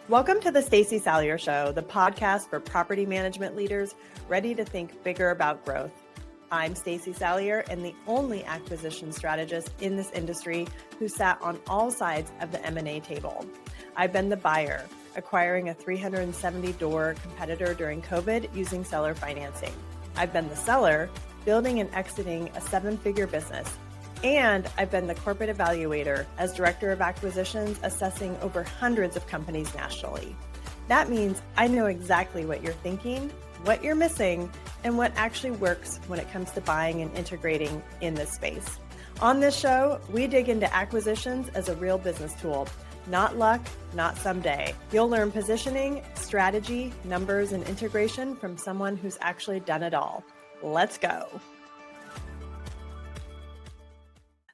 Welcome to the Stacey Salyer Show, the podcast for property management leaders ready to think bigger about growth. I'm Stacey Salyer, and the only acquisition strategist in this industry who sat on all sides of the M&A table. I've been the buyer, acquiring a 370-door competitor during COVID using seller financing. I've been the seller, building and exiting a 7-figure business. And I've been the corporate evaluator as director of acquisitions, assessing over hundreds of companies nationally. That means I know exactly what you're thinking, what you're missing, and what actually works when it comes to buying and integrating in this space. On this show, we dig into acquisitions as a real business tool, not luck, not someday. You'll learn positioning, strategy, numbers, and integration from someone who's actually done it all. Let's go.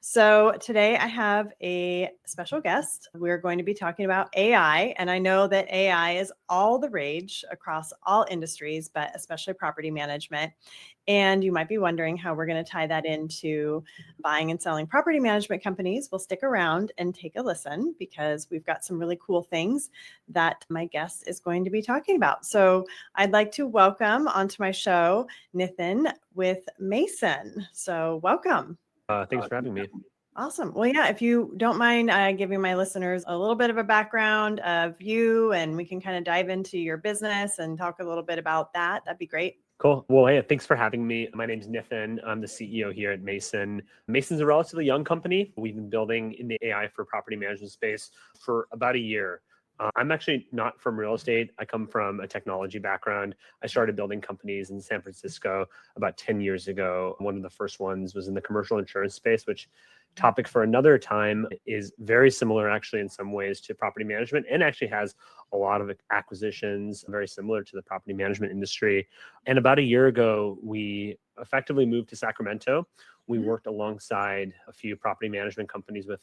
So today I have a special guest. We're going to be talking about AI, and I know that AI is all the rage across all industries, but especially property management. And you might be wondering how we're going to tie that into buying and selling property management companies. Well, stick around and take a listen because we've got some really cool things that my guest is going to be talking about. So I'd like to welcome onto my show, Nitin with Mason. So welcome. Thanks for having me. Awesome. Well, yeah, if you don't mind giving my listeners a little bit of a background of you, and we can kind of dive into your business and talk a little bit about that, that'd be great. Cool. Well, hey, thanks for having me. My name's Nitin. I'm the CEO here at Mason. Mason's a relatively young company. We've been building in the AI for property management space for about a year. I'm actually not from real estate. I come from a technology background. I started building companies in San Francisco about 10 years ago. One of the first ones was in the commercial insurance space, which topic for another time is very similar actually in some ways to property management and actually has a lot of acquisitions very similar to the property management industry. And about a year ago, we effectively moved to Sacramento. We worked alongside a few property management companies with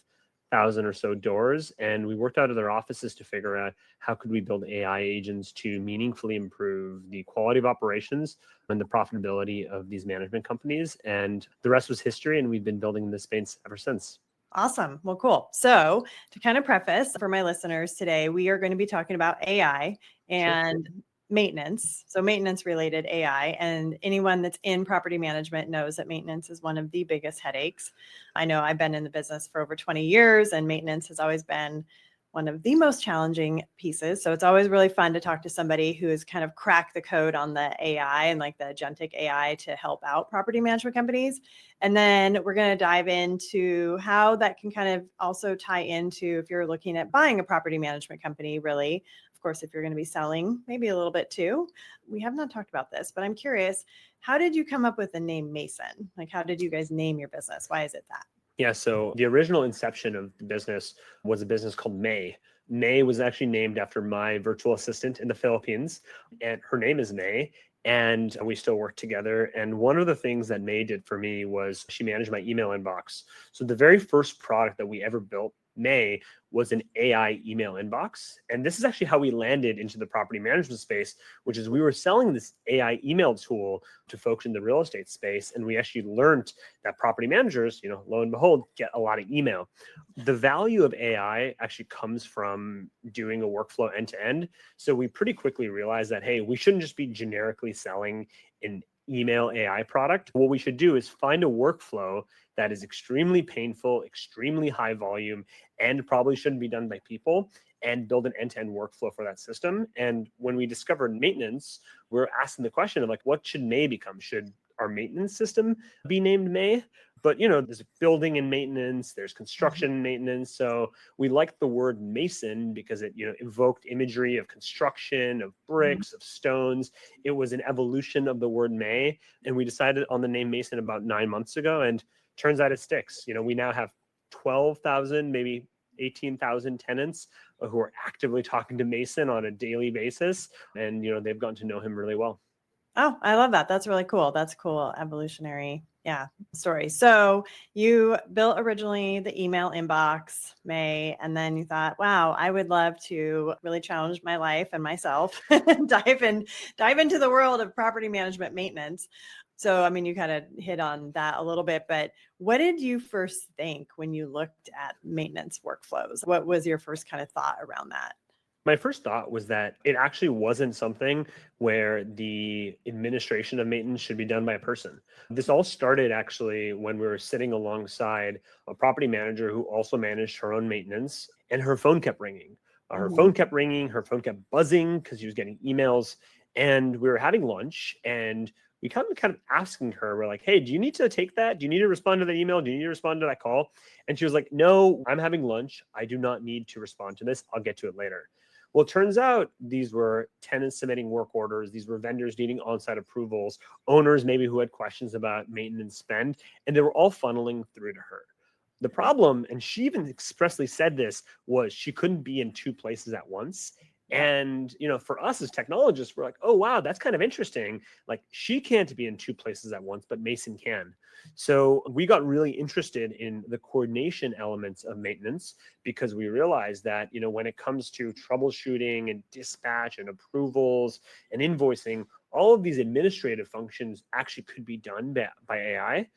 1,000 or so doors, and we worked out of their offices to figure out how could we build AI agents to meaningfully improve the quality of operations and the profitability of these management companies. And the rest was history, and we've been building in this space ever since. Awesome. Well, cool. So to kind of preface for my listeners today, we are going to be talking about AI and maintenance. So maintenance related AI, and anyone that's in property management knows that maintenance is one of the biggest headaches. I know I've been in the business for over 20 years and maintenance has always been one of the most challenging pieces. So it's always really fun to talk to somebody who has kind of cracked the code on the AI and like the agentic AI to help out property management companies. And then we're going to dive into how that can kind of also tie into if you're looking at buying a property management company, really. Of course, if you're going to be selling, maybe a little bit too. We have not talked about this, but I'm curious, how did you come up with the name Mason? Like, how did you guys name your business? Why is it that? Yeah, so the original inception of the business was a business called May. May was actually named after my virtual assistant in the Philippines, and her name is May. And we still work together. And one of the things that May did for me was she managed my email inbox. So the very first product that we ever built, May, was an AI email inbox. And this is actually how we landed into the property management space, which is we were selling this AI email tool to folks in the real estate space. And we actually learned that property managers, lo and behold, get a lot of email. The value of AI actually comes from doing a workflow end to end. So we pretty quickly realized that, hey, we shouldn't just be generically selling an email AI product. What we should do is find a workflow that is extremely painful, extremely high volume, and probably shouldn't be done by people, and build an end-to-end workflow for that system. And when we discovered maintenance, we're asking the question of like, what should May become? Should our maintenance system be named May? But, there's building and maintenance, there's construction and maintenance. So we liked the word Mason because it, evoked imagery of construction, of bricks, of stones. It was an evolution of the word May. And we decided on the name Mason about 9 months ago. And turns out it sticks. We now have 12,000, maybe 18,000 tenants who are actively talking to Mason on a daily basis. And, they've gotten to know him really well. Oh, I love that. That's really cool. That's cool. Evolutionary, story. So you built originally the email inbox, May, and then you thought, wow, I would love to really challenge my life and myself and dive into the world of property management maintenance. So, I mean, you kind of hit on that a little bit, but what did you first think when you looked at maintenance workflows? What was your first kind of thought around that? My first thought was that it actually wasn't something where the administration of maintenance should be done by a person. This all started actually when we were sitting alongside a property manager who also managed her own maintenance, and her phone kept ringing. Her Hmm. phone kept ringing, her phone kept buzzing because she was getting emails. And we were having lunch, and we kind of asking her, we're like, hey, do you need to take that? Do you need to respond to that email? Do you need to respond to that call? And she was like, no, I'm having lunch. I do not need to respond to this. I'll get to it later. Well, it turns out these were tenants submitting work orders. These were vendors needing on-site approvals, owners maybe who had questions about maintenance spend, and they were all funneling through to her. The problem, and she even expressly said this, was she couldn't be in two places at once. Yeah. And, for us as technologists, we're like, oh, wow, that's kind of interesting. Like, she can't be in two places at once, but Mason can. So we got really interested in the coordination elements of maintenance because we realized that, when it comes to troubleshooting and dispatch and approvals and invoicing, all of these administrative functions actually could be done by AI.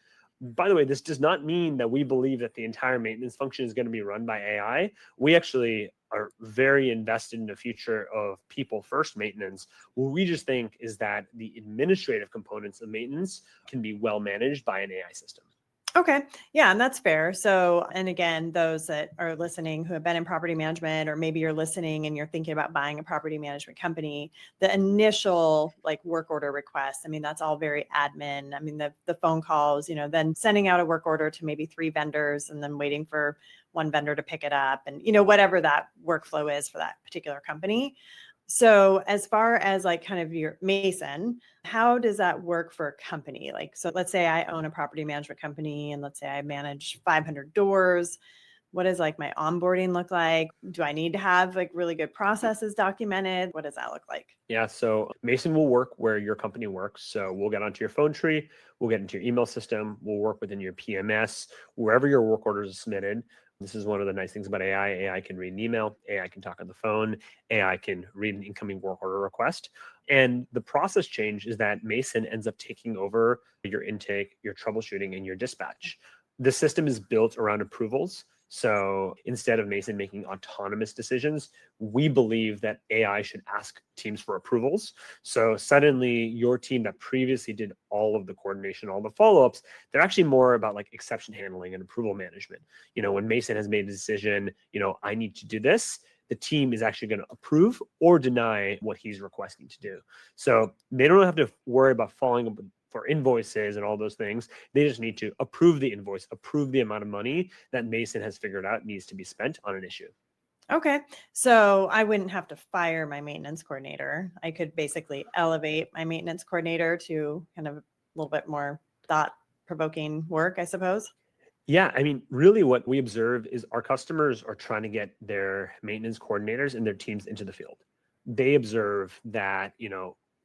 By the way, this does not mean that we believe that the entire maintenance function is going to be run by AI. We actually are very invested in the future of people first maintenance. What we just think is that the administrative components of maintenance can be well managed by an AI system. Okay. Yeah, and that's fair. So, and again, those that are listening who have been in property management, or maybe you're listening and you're thinking about buying a property management company, the initial like work order request, I mean, that's all very admin. I mean, the phone calls, then sending out a work order to maybe 3 vendors and then waiting for one vendor to pick it up, and whatever that workflow is for that particular company. So as far as like kind of your Mason, how does that work for a company? Like, so let's say I own a property management company and let's say I manage 500 doors. What does like my onboarding look like? Do I need to have like really good processes documented? What does that look like? Yeah, so Mason will work where your company works. So we'll get onto your phone tree, we'll get into your email system, we'll work within your PMS, wherever your work orders are submitted. This is one of the nice things about AI. AI can read an email, AI can talk on the phone, AI can read an incoming work order request. And the process change is that Mason ends up taking over your intake, your troubleshooting, and your dispatch. The system is built around approvals. So instead of Mason making autonomous decisions, we believe that AI should ask teams for approvals. So suddenly your team that previously did all of the coordination, all the follow-ups, they're actually more about like exception handling and approval management. When Mason has made a decision, I need to do this, the team is actually going to approve or deny what he's requesting to do. So they don't have to worry about following up for invoices and all those things. They just need to approve the invoice, approve the amount of money that Mason has figured out needs to be spent on an issue. Okay. So I wouldn't have to fire my maintenance coordinator. I could basically elevate my maintenance coordinator to kind of a little bit more thought-provoking work, I suppose. Yeah, I mean, really what we observe is our customers are trying to get their maintenance coordinators and their teams into the field. They observe that,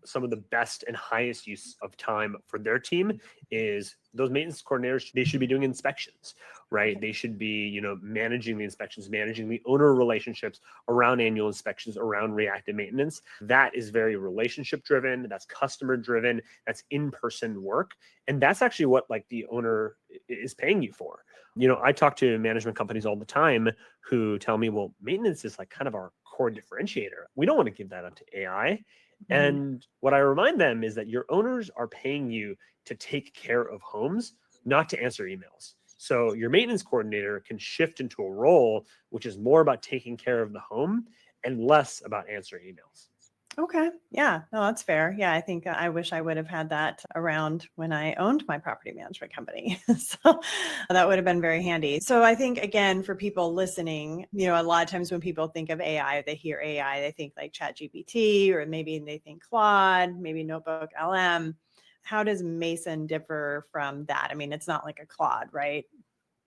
some of the best and highest use of time for their team is those maintenance coordinators, they should be doing inspections, right? They should be, managing the inspections, managing the owner relationships around annual inspections, around reactive maintenance. That is very relationship driven, that's customer driven, that's in-person work. And that's actually what like the owner is paying you for. I talk to management companies all the time who tell me, well, maintenance is like kind of our core differentiator. We don't want to give that up to AI. Mhm. And what I remind them is that your owners are paying you to take care of homes, not to answer emails. So your maintenance coordinator can shift into a role which is more about taking care of the home and less about answering emails. Okay. Yeah. No, that's fair. Yeah. I think I wish I would have had that around when I owned my property management company. So that would have been very handy. So I think, again, for people listening, a lot of times when people think of AI, they hear AI, they think like ChatGPT, or maybe they think Claude, maybe Notebook LM. How does Mason differ from that? I mean, it's not like a Claude, right?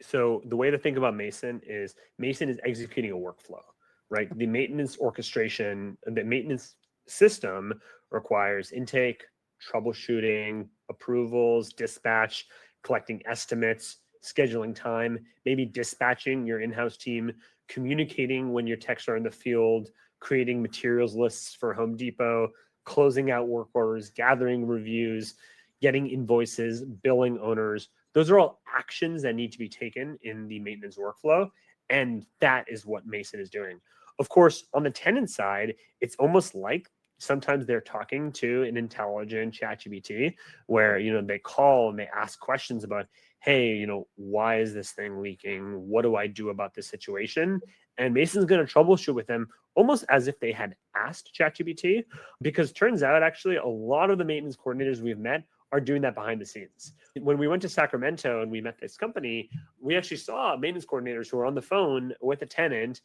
So the way to think about Mason is executing a workflow, right? The maintenance orchestration, the maintenance system requires intake, troubleshooting, approvals, dispatch, collecting estimates, scheduling time, maybe dispatching your in-house team, communicating when your techs are in the field, creating materials lists for Home Depot, closing out work orders, gathering reviews, getting invoices, billing owners. Those are all actions that need to be taken in the maintenance workflow. And that is what Mason is doing. Of course, on the tenant side, it's almost like sometimes they're talking to an intelligent ChatGPT where, they call and they ask questions about, hey, why is this thing leaking? What do I do about this situation? And Mason's going to troubleshoot with them almost as if they had asked ChatGPT, because turns out actually a lot of the maintenance coordinators we've met are doing that behind the scenes. When we went to Sacramento and we met this company, we actually saw maintenance coordinators who were on the phone with a tenant.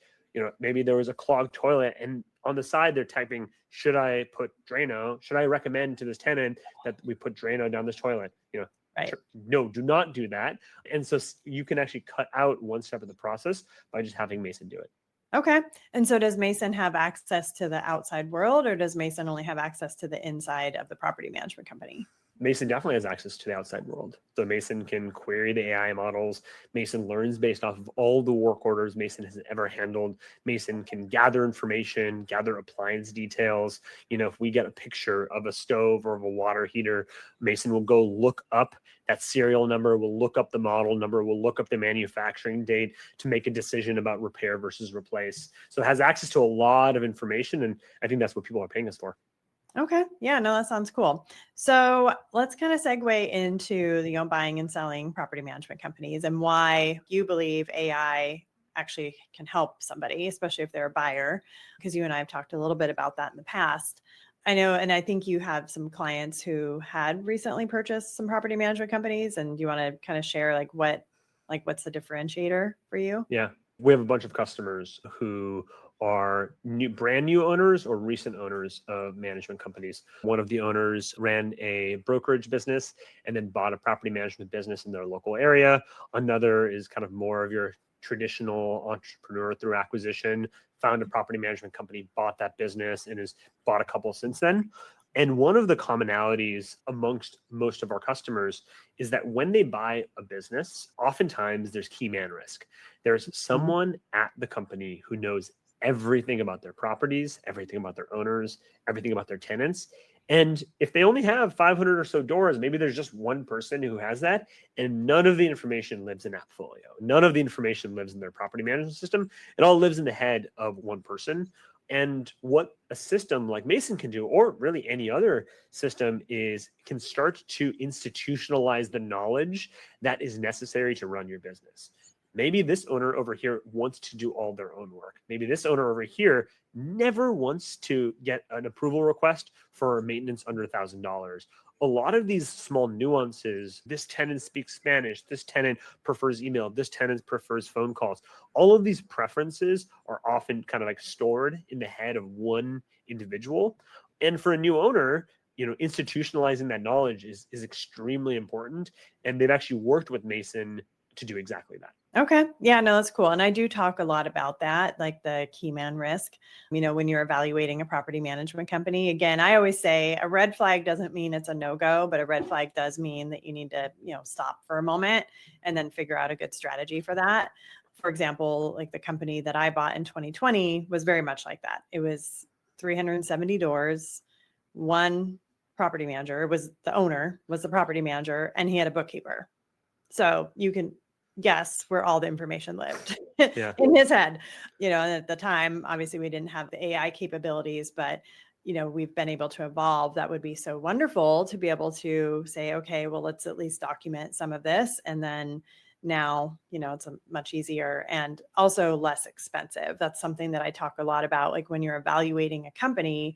Maybe there was a clogged toilet, and on the side they're typing, should I put Drano? Should I recommend to this tenant that we put Drano down this toilet? Right. No, do not do that. And so you can actually cut out one step of the process by just having Mason do it. Okay. And so does Mason have access to the outside world, or does Mason only have access to the inside of the property management company? Mason definitely has access to the outside world. So Mason can query the AI models. Mason learns based off of all the work orders Mason has ever handled. Mason can gather information, gather appliance details. If we get a picture of a stove or of a water heater, Mason will go look up that serial number, will look up the model number, will look up the manufacturing date to make a decision about repair versus replace. So it has access to a lot of information, and I think that's what people are paying us for. Okay. Yeah, no, that sounds cool. So let's kind of segue into the buying and selling property management companies and why you believe AI actually can help somebody, especially if they're a buyer, because you and I have talked a little bit about that in the past. I know, and I think you have some clients who had recently purchased some property management companies, and do you want to kind of share what's the differentiator for you? Yeah, we have a bunch of customers who are brand new owners or recent owners of management companies. One of the owners ran a brokerage business and then bought a property management business in their local area. Another is kind of more of your traditional entrepreneur through acquisition, found a property management company, bought that business, and has bought a couple since then. And one of the commonalities amongst most of our customers is that when they buy a business, oftentimes there's key man risk. There's someone at the company who knows everything about their properties, everything about their owners, everything about their tenants. And if they only have 500 or so doors, maybe there's just one person who has that, and none of the information lives in AppFolio. None of the information lives in their property management system. It all lives in the head of one person. And what a system like Mason can do, or really any other system, is can start to institutionalize the knowledge that is necessary to run your business. Maybe this owner over here wants to do all their own work. Maybe this owner over here never wants to get an approval request for maintenance under $1,000. A lot of these small nuances, this tenant speaks Spanish, this tenant prefers email, this tenant prefers phone calls. All of these preferences are often kind of like stored in the head of one individual. And for a new owner, institutionalizing that knowledge is extremely important. And they've actually worked with Mason to do exactly that. Okay. Yeah, no, that's cool. And I do talk a lot about that, like the key man risk. When you're evaluating a property management company, again, I always say a red flag doesn't mean it's a no-go, but a red flag does mean that you need to, stop for a moment and then figure out a good strategy for that. For example, like the company that I bought in 2020 was very much like that. It was 370 doors, one property manager the owner was the property manager, and he had a bookkeeper. So you can guess where all the information lived in his head, and at the time, obviously we didn't have the AI capabilities, but, we've been able to evolve. That would be so wonderful to be able to say, okay, well, let's at least document some of this. And then now, it's much easier and also less expensive. That's something that I talk a lot about. Like when you're evaluating a company,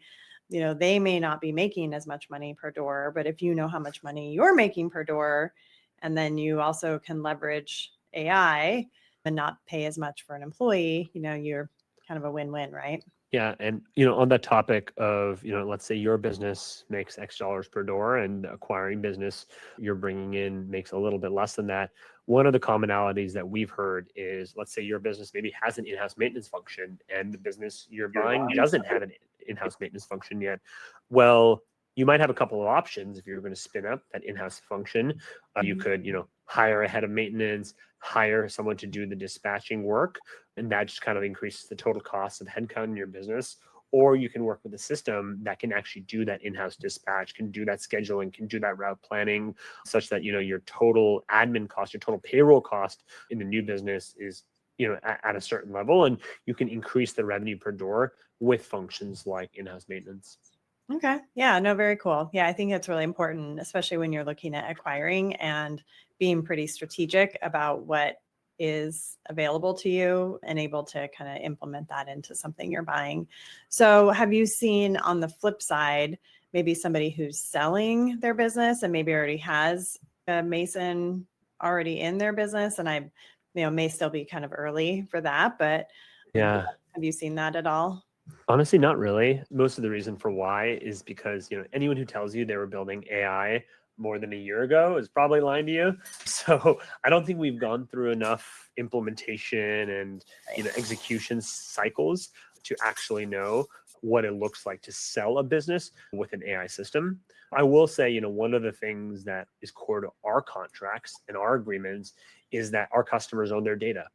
they may not be making as much money per door, but if you know how much money you're making per door, and then you also can leverage AI and not pay as much for an employee, you're kind of a win-win, right? Yeah. And, on that topic of, let's say your business makes X dollars per door and the acquiring business you're bringing in makes a little bit less than that. One of the commonalities that we've heard is, let's say your business maybe has an in-house maintenance function and the business you're buying doesn't have an in-house maintenance function yet. Well, you might have a couple of options if you're going to spin up that in-house function. You could, hire a head of maintenance, hire someone to do the dispatching work, and that just kind of increases the total cost of headcount in your business. Or you can work with a system that can actually do that in-house dispatch, can do that scheduling, can do that route planning, such that your total admin cost, your total payroll cost in the new business is at a certain level, and you can increase the revenue per door with functions like in-house maintenance. Okay. Yeah, no, very cool. Yeah, I think it's really important, especially when you're looking at acquiring and being pretty strategic about what is available to you and able to kind of implement that into something you're buying. So, have you seen on the flip side, maybe somebody who's selling their business and maybe already has a Mason already in their business? And I, may still be kind of early for that, but Yeah. have you seen that at all? Honestly, not really. Most of the reason for why is because, anyone who tells you they were building AI more than a year ago is probably lying to you. So I don't think we've gone through enough implementation and, execution cycles to actually know what it looks like to sell a business with an AI system. I will say, one of the things that is core to our contracts and our agreements is that our customers own their data.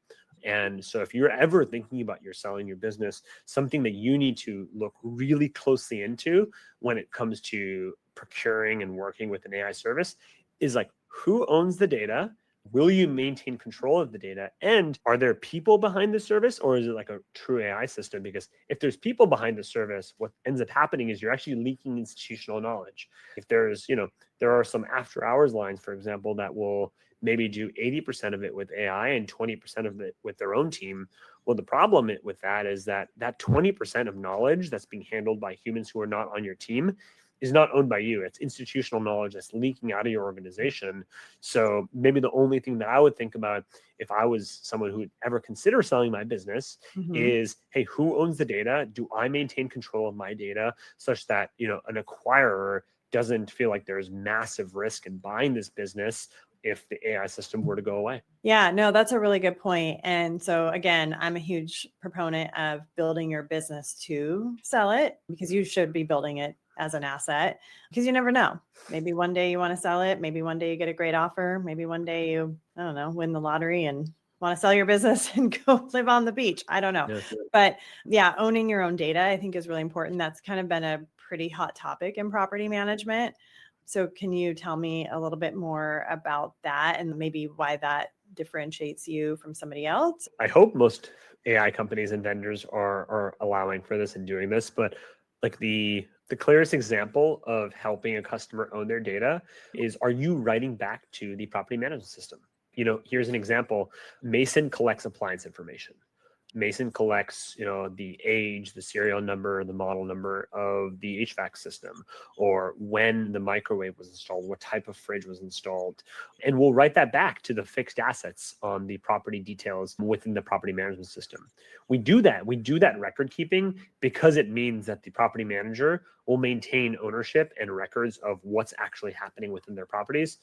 And so if you're ever thinking about you're selling your business, something that you need to look really closely into when it comes to procuring and working with an AI service is like, who owns the data? Will you maintain control of the data? And are there people behind the service, or is it like a true AI system? Because if there's people behind the service, what ends up happening is you're actually leaking institutional knowledge. If there's, there are some after hours lines, for example, that will maybe do 80% of it with AI and 20% of it with their own team. Well, the problem with that is that 20% of knowledge that's being handled by humans who are not on your team is not owned by you. It's institutional knowledge that's leaking out of your organization. So maybe the only thing that I would think about if I was someone who would ever consider selling my business is, hey, who owns the data? Do I maintain control of my data such that, an acquirer doesn't feel like there's massive risk in buying this business if the AI system were to go away? Yeah, no, that's a really good point. And so again, I'm a huge proponent of building your business to sell it, because you should be building it as an asset, because you never know. Maybe one day you want to sell it. Maybe one day you get a great offer. Maybe one day you, I don't know, win the lottery and want to sell your business and go live on the beach. I don't know. Yeah. But yeah, owning your own data, I think, is really important. That's kind of been a pretty hot topic in property management. So can you tell me a little bit more about that and maybe why that differentiates you from somebody else? I hope most AI companies and vendors are allowing for this and doing this, but like the clearest example of helping a customer own their data is, are you writing back to the property management system? Here's an example. Mason collects appliance information. Mason collects, the age, the serial number, the model number of the HVAC system, or when the microwave was installed, what type of fridge was installed. And we'll write that back to the fixed assets on the property details within the property management system. We do that record keeping because it means that the property manager will maintain ownership and records of what's actually happening within their properties.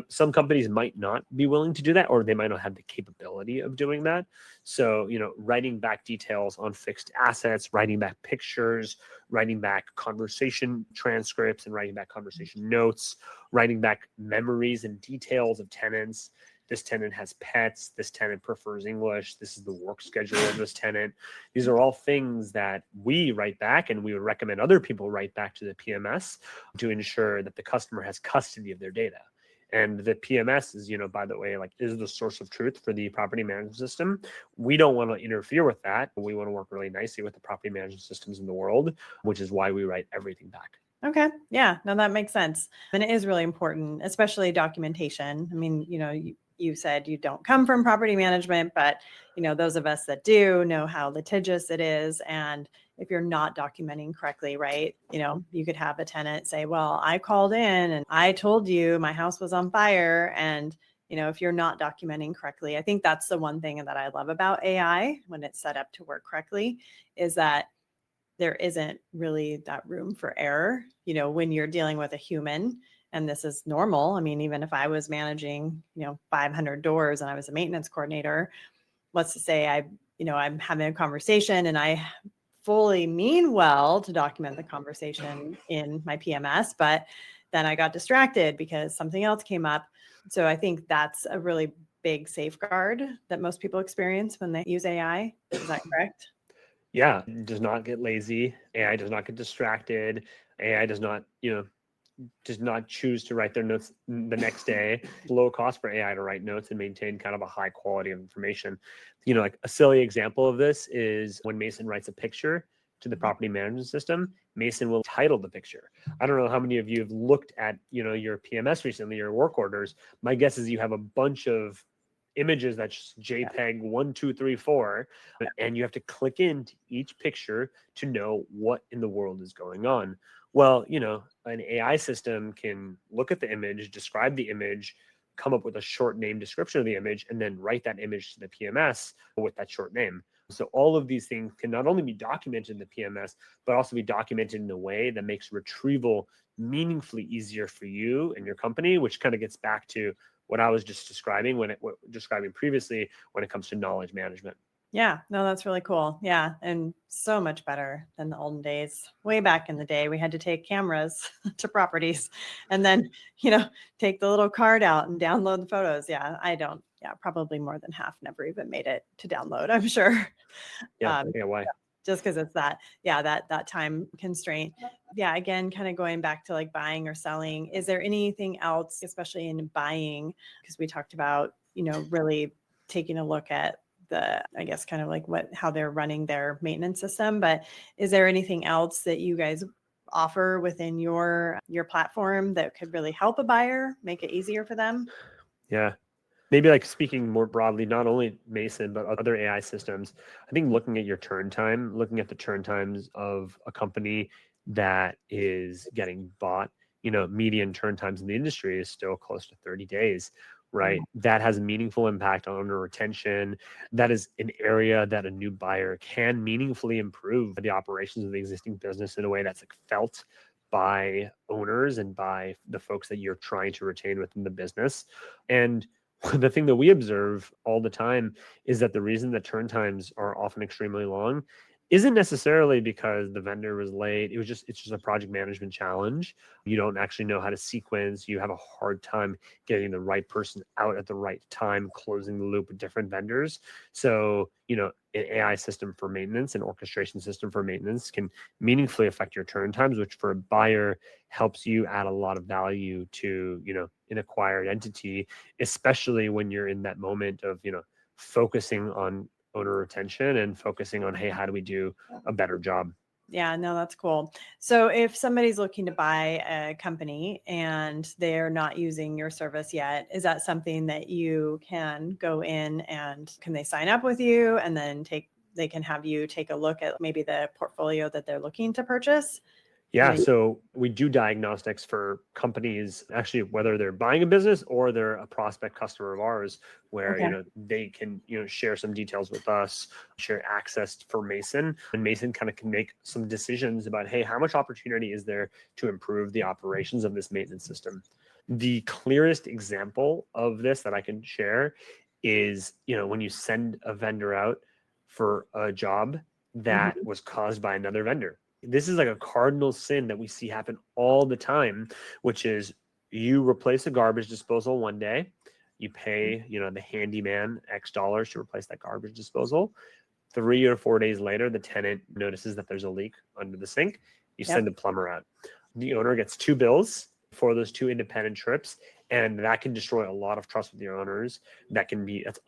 Some companies might not be willing to do that, or they might not have the capability of doing that. So, writing back details on fixed assets, writing back pictures, writing back conversation transcripts and writing back conversation notes, writing back memories and details of tenants. This tenant has pets. This tenant prefers English. This is the work schedule of this tenant. These are all things that we write back, and we would recommend other people write back to the PMS to ensure that the customer has custody of their data. And the PMS is, by the way, is the source of truth for the property management system. We don't want to interfere with that. We want to work really nicely with the property management systems in the world, which is why we write everything back. Okay. Yeah, no, that makes sense. And it is really important, especially documentation. I mean, you said you don't come from property management, but those of us that do know how litigious it is. And if you're not documenting correctly, right, you could have a tenant say, well, I called in and I told you my house was on fire. And if you're not documenting correctly, I think that's the one thing that I love about AI when it's set up to work correctly, is that there isn't really that room for error, when you're dealing with a human. And this is normal. I mean, even if I was managing, 500 doors and I was a maintenance coordinator, let's just say I'm having a conversation and I fully mean well to document the conversation in my PMS, but then I got distracted because something else came up. So I think that's a really big safeguard that most people experience when they use AI. Is that correct? Yeah, does not get lazy. AI does not get distracted. AI does not, does not choose to write their notes the next day. It's low cost for AI to write notes and maintain kind of a high quality of information. Like a silly example of this is when Mason writes a picture to the property management system, Mason will title the picture. I don't know how many of you have looked at, your PMS recently, your work orders. My guess is you have a bunch of images that's JPEG 1, 2, 3, 4, and you have to click into each picture to know what in the world is going on. Well, an AI system can look at the image, describe the image, come up with a short name description of the image, and then write that image to the PMS with that short name. So all of these things can not only be documented in the PMS, but also be documented in a way that makes retrieval meaningfully easier for you and your company, which kind of gets back to what I was just describing describing previously when it comes to knowledge management. Yeah, no, that's really cool. Yeah. And so much better than the olden days. Way back in the day, we had to take cameras to properties and then, take the little card out and download the photos. Yeah, probably more than half never even made it to download, I'm sure. Yeah, why? Just because it's that time constraint. Yeah, again, kind of going back to like buying or selling. Is there anything else, especially in buying, because we talked about, really taking a look at I guess kind of like how they're running their maintenance system, but is there anything else that you guys offer within your platform that could really help a buyer, make it easier for them? Yeah. Maybe like speaking more broadly, not only Mason, but other AI systems, I think looking at your turn time, looking at the turn times of a company that is getting bought, median turn times in the industry is still close to 30 days, right? That has a meaningful impact on owner retention. That is an area that a new buyer can meaningfully improve the operations of the existing business in a way that's like felt by owners and by the folks that you're trying to retain within the business. And the thing that we observe all the time is that the reason that turn times are often extremely long isn't necessarily because the vendor was late. It's just a project management challenge. You don't actually know how to sequence. You have a hard time getting the right person out at the right time, closing the loop with different vendors. So, an AI system for maintenance, an orchestration system for maintenance can meaningfully affect your turn times, which for a buyer helps you add a lot of value to, an acquired entity, especially when you're in that moment of, focusing on owner retention and focusing on, hey, how do we do a better job? Yeah, no, that's cool. So if somebody's looking to buy a company and they're not using your service yet, is that something that you can go in and can they sign up with you and then they can have you take a look at maybe the portfolio that they're looking to purchase? Yeah, so we do diagnostics for companies, actually, whether they're buying a business or they're a prospect customer of ours, where they can share some details with us, share access for Mason, and Mason kind of can make some decisions about, hey, how much opportunity is there to improve the operations of this maintenance system? The clearest example of this that I can share is, when you send a vendor out for a job that was caused by another vendor. This is like a cardinal sin that we see happen all the time, which is you replace a garbage disposal one day, you pay, the handyman X dollars to replace that garbage disposal. 3 or 4 days later, the tenant notices that there's a leak under the sink. You send a plumber out. The owner gets 2 bills for those 2 independent trips, and that can destroy a lot of trust with your owners. That's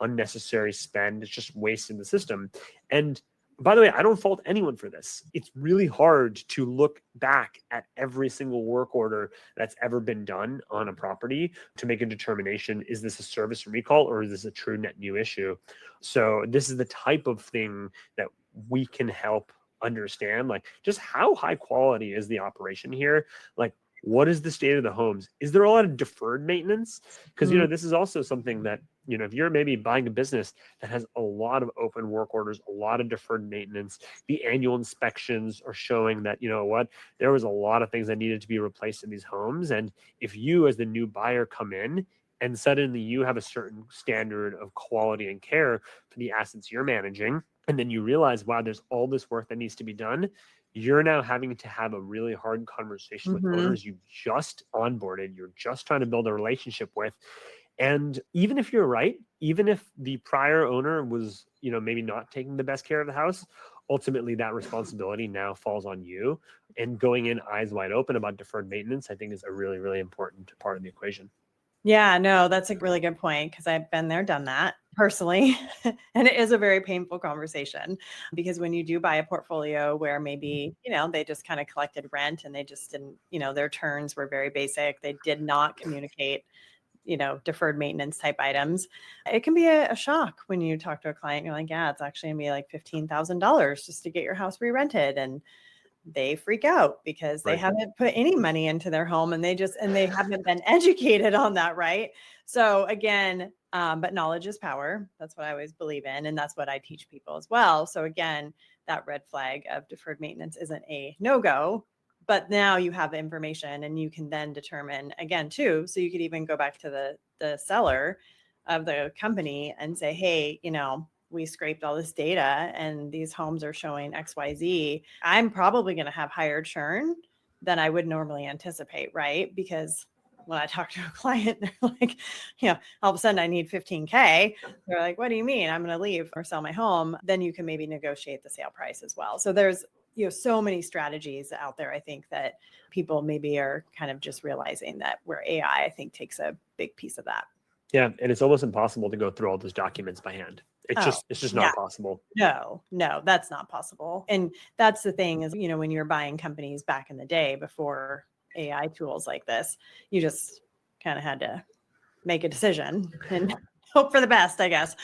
unnecessary spend. It's just wasting the system. And by the way, I don't fault anyone for this. It's really hard to look back at every single work order that's ever been done on a property to make a determination, is this a service recall or is this a true net new issue? So this is the type of thing that we can help understand, like just how high quality is the operation here? Like, what is the state of the homes? Is there a lot of deferred maintenance? Because, this is also something that, if you're maybe buying a business that has a lot of open work orders, a lot of deferred maintenance, the annual inspections are showing that, there was a lot of things that needed to be replaced in these homes. And if you as the new buyer come in and suddenly you have a certain standard of quality and care for the assets you're managing, and then you realize, wow, there's all this work that needs to be done, you're now having to have a really hard conversation with owners you've just onboarded, you're just trying to build a relationship with. And even if you're right, even if the prior owner was, maybe not taking the best care of the house, ultimately that responsibility now falls on you. And going in eyes wide open about deferred maintenance, I think is a really, really important part of the equation. Yeah, no, that's a really good point, because I've been there, done that personally. And it is a very painful conversation, because when you do buy a portfolio where maybe, they just kind of collected rent and they just didn't, their turns were very basic. They did not communicate, deferred maintenance type items. It can be a shock when you talk to a client. You're like, yeah, it's actually gonna be like $15,000 just to get your house re-rented. And they freak out because they Right. haven't put any money into their home, and they haven't been educated on that. Right. So again, but knowledge is power. That's what I always believe in. And that's what I teach people as well. So again, that red flag of deferred maintenance isn't a no-go, but now you have the information and you can then determine again too. So you could even go back to the seller of the company and say, hey, we scraped all this data and these homes are showing XYZ. I'm probably going to have higher churn than I would normally anticipate, right? Because when I talk to a client, they're like, all of a sudden I need 15K. They're like, what do you mean? I'm going to leave or sell my home. Then you can maybe negotiate the sale price as well. So there's, so many strategies out there. I think that people maybe are kind of just realizing that where AI, I think, takes a big piece of that. Yeah. And it's almost impossible to go through all those documents by hand. It's just not possible. No, that's not possible. And that's the thing is, when you're buying companies back in the day before AI tools like this, you just kind of had to make a decision and hope for the best, I guess.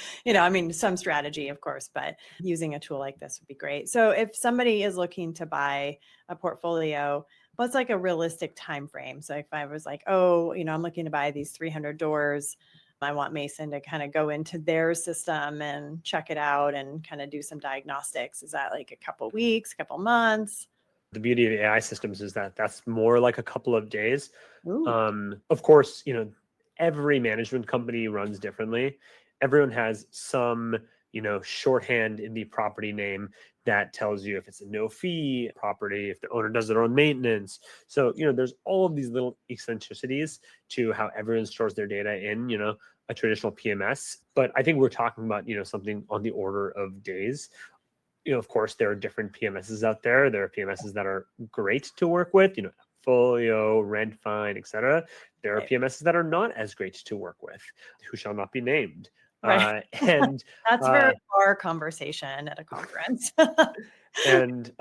Some strategy, of course, but using a tool like this would be great. So if somebody is looking to buy a portfolio, what's like a realistic time frame? So if I was like, I'm looking to buy these 300 doors, I want Mason to kind of go into their system and check it out and kind of do some diagnostics. Is that like a couple weeks, a couple months? The beauty of AI systems is that that's more like a couple of days. Ooh. Of course, every management company runs differently. Everyone has some, shorthand in the property name that tells you if it's a no fee property, if the owner does their own maintenance. So, there's all of these little eccentricities to how everyone stores their data in, a traditional PMS. But I think we're talking about, something on the order of days. Of course, there are different PMSs out there. There are PMSs that are great to work with, Folio, Rentfine, etc. There are Right. PMSs that are not as great to work with, who shall not be named. Right. And That's for our conversation at a conference. and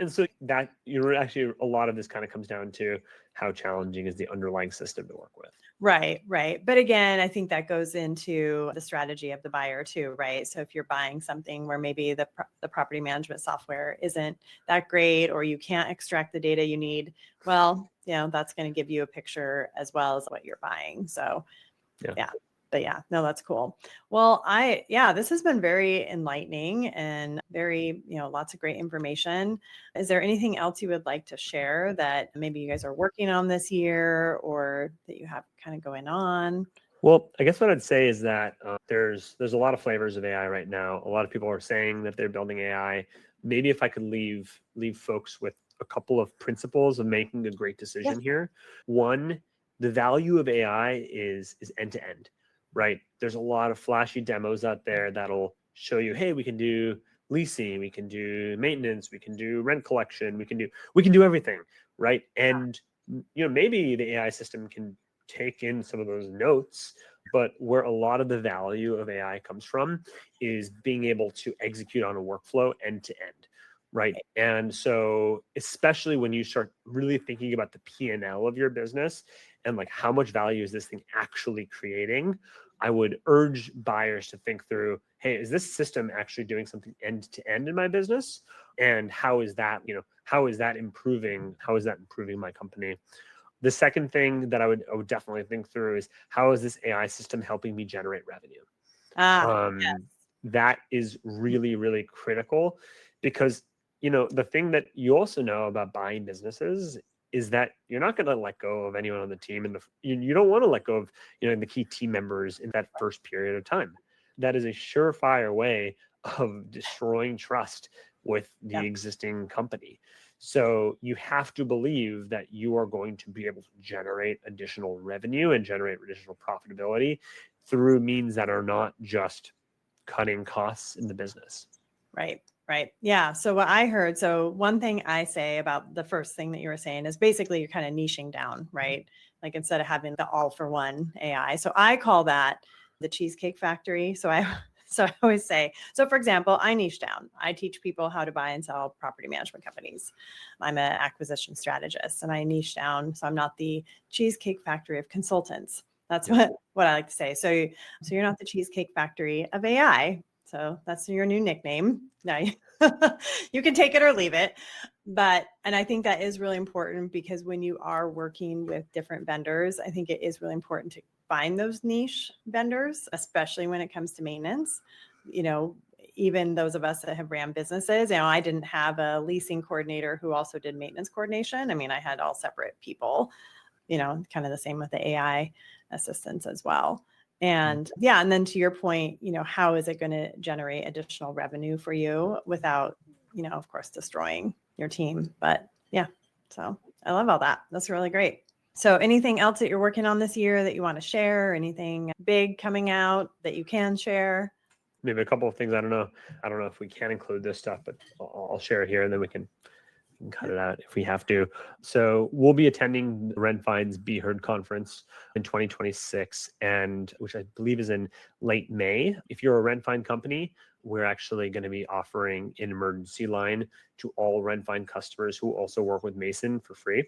so that actually a lot of this kind of comes down to how challenging is the underlying system to work with. Right. But again, I think that goes into the strategy of the buyer too, right? So if you're buying something where maybe the property management software isn't that great, or you can't extract the data you need, well, that's going to give you a picture as well as what you're buying. So yeah. But yeah, no, that's cool. Well, this has been very enlightening and very, lots of great information. Is there anything else you would like to share that maybe you guys are working on this year or that you have kind of going on? Well, I guess what I'd say is that there's a lot of flavors of AI right now. A lot of people are saying that they're building AI. Maybe if I could leave folks with a couple of principles of making a great decision here. One, the value of AI is end to end, right? There's a lot of flashy demos out there that'll show you, hey, we can do leasing, we can do maintenance, we can do rent collection, we can do everything, right? And maybe the AI system can take in some of those notes, but where a lot of the value of AI comes from is being able to execute on a workflow end to end, right? And so especially when you start really thinking about the P&L of your business and like how much value is this thing actually creating, I would urge buyers to think through, hey, is this system actually doing something end to end in my business? And how is that improving my company? The second thing that I would definitely think through is, how is this AI system helping me generate revenue? Yes. That is really, really critical, because the thing that you also know about buying businesses is that you're not going to let go of anyone on the team, and you don't want to let go of the key team members in that first period of time. That is a surefire way of destroying trust with the existing company. So you have to believe that you are going to be able to generate additional revenue and generate additional profitability through means that are not just cutting costs in the business. Right. Right. Yeah. So what I heard, so one thing I say about the first thing that you were saying is basically you're kind of niching down, right? Like instead of having the all for one AI. So I call that the Cheesecake Factory. So I always say, so for example, I niche down. I teach people how to buy and sell property management companies. I'm an acquisition strategist and I niche down. So I'm not the Cheesecake Factory of consultants. That's what I like to say. So you're not the Cheesecake Factory of AI. So that's your new nickname. Now you can take it or leave it. And I think that is really important because when you are working with different vendors, I think it is really important to find those niche vendors, especially when it comes to maintenance. Even those of us that have ran businesses, I didn't have a leasing coordinator who also did maintenance coordination. I mean, I had all separate people, kind of the same with the AI assistants as well. And and then to your point, how is it going to generate additional revenue for you without, of course, destroying your team? But so I love all that. That's really great. So anything else that you're working on this year that you want to share? Anything big coming out that you can share? Maybe a couple of things. I don't know if we can include this stuff, but I'll share it here and then we can cut it out if we have to. So we'll be attending Renfine's Be Heard conference in 2026, and which I believe is in late May. If you're a Renfine company, we're actually going to be offering an emergency line to all Renfine customers who also work with Mason for free.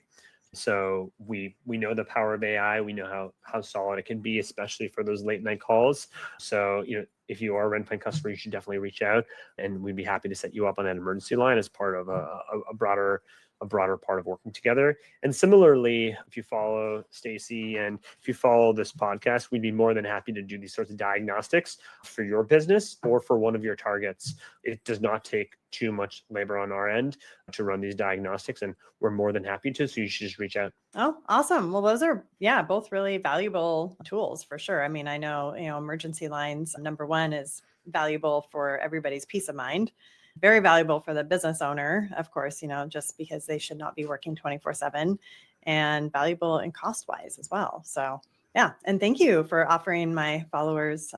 So we know the power of AI. We know how solid it can be, especially for those late night calls. So, if you are a Renfine customer, you should definitely reach out and we'd be happy to set you up on that emergency line as part of a broader part of working together. And similarly, if you follow Stacey and if you follow this podcast, we'd be more than happy to do these sorts of diagnostics for your business or for one of your targets. It does not take too much labor on our end to run these diagnostics, and we're more than happy to. So you should just reach out. Oh, awesome. Well, those are, both really valuable tools for sure. I mean, I know, emergency lines, number one, is valuable for everybody's peace of mind. Very valuable for the business owner, of course, just because they should not be working 24/7, and valuable and cost wise as well. So, and thank you for offering my followers,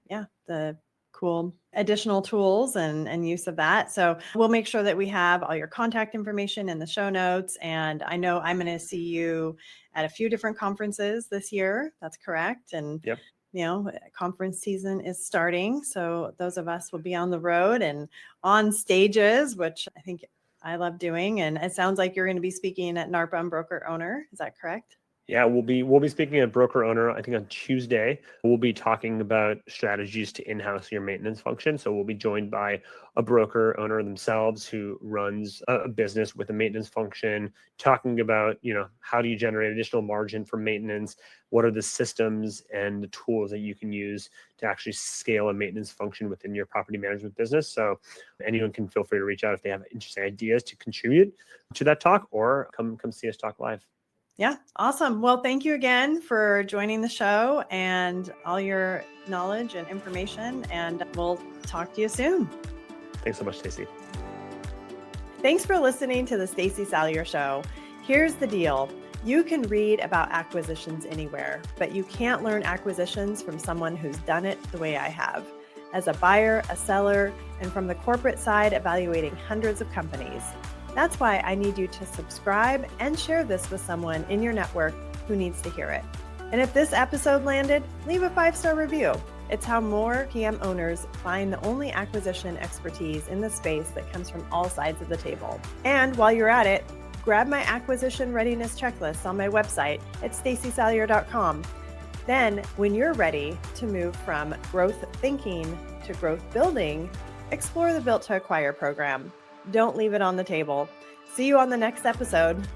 the cool additional tools and use of that. So we'll make sure that we have all your contact information in the show notes. And I know I'm going to see you at a few different conferences this year. That's correct. And conference season is starting. So those of us will be on the road and on stages, which I think I love doing. And it sounds like you're going to be speaking at NARPA Broker Owner. Is that correct? Yeah, we'll be speaking at Broker Owner, I think on Tuesday. We'll be talking about strategies to in-house your maintenance function. So we'll be joined by a broker owner themselves who runs a business with a maintenance function, talking about, how do you generate additional margin for maintenance? What are the systems and the tools that you can use to actually scale a maintenance function within your property management business? So anyone can feel free to reach out if they have interesting ideas to contribute to that talk, or come see us talk live. Yeah. Awesome. Well, thank you again for joining the show and all your knowledge and information. And we'll talk to you soon. Thanks so much, Stacey. Thanks for listening to the Stacey Salyer Show. Here's the deal. You can read about acquisitions anywhere, but you can't learn acquisitions from someone who's done it the way I have. As a buyer, a seller, and from the corporate side, evaluating hundreds of companies. That's why I need you to subscribe and share this with someone in your network who needs to hear it. And if this episode landed, leave a 5-star review. It's how more PM owners find the only acquisition expertise in the space that comes from all sides of the table. And while you're at it, grab my acquisition readiness checklist on my website at staceysalyer.com. Then, when you're ready to move from growth thinking to growth building, explore the Built to Acquire program. Don't leave it on the table. See you on the next episode.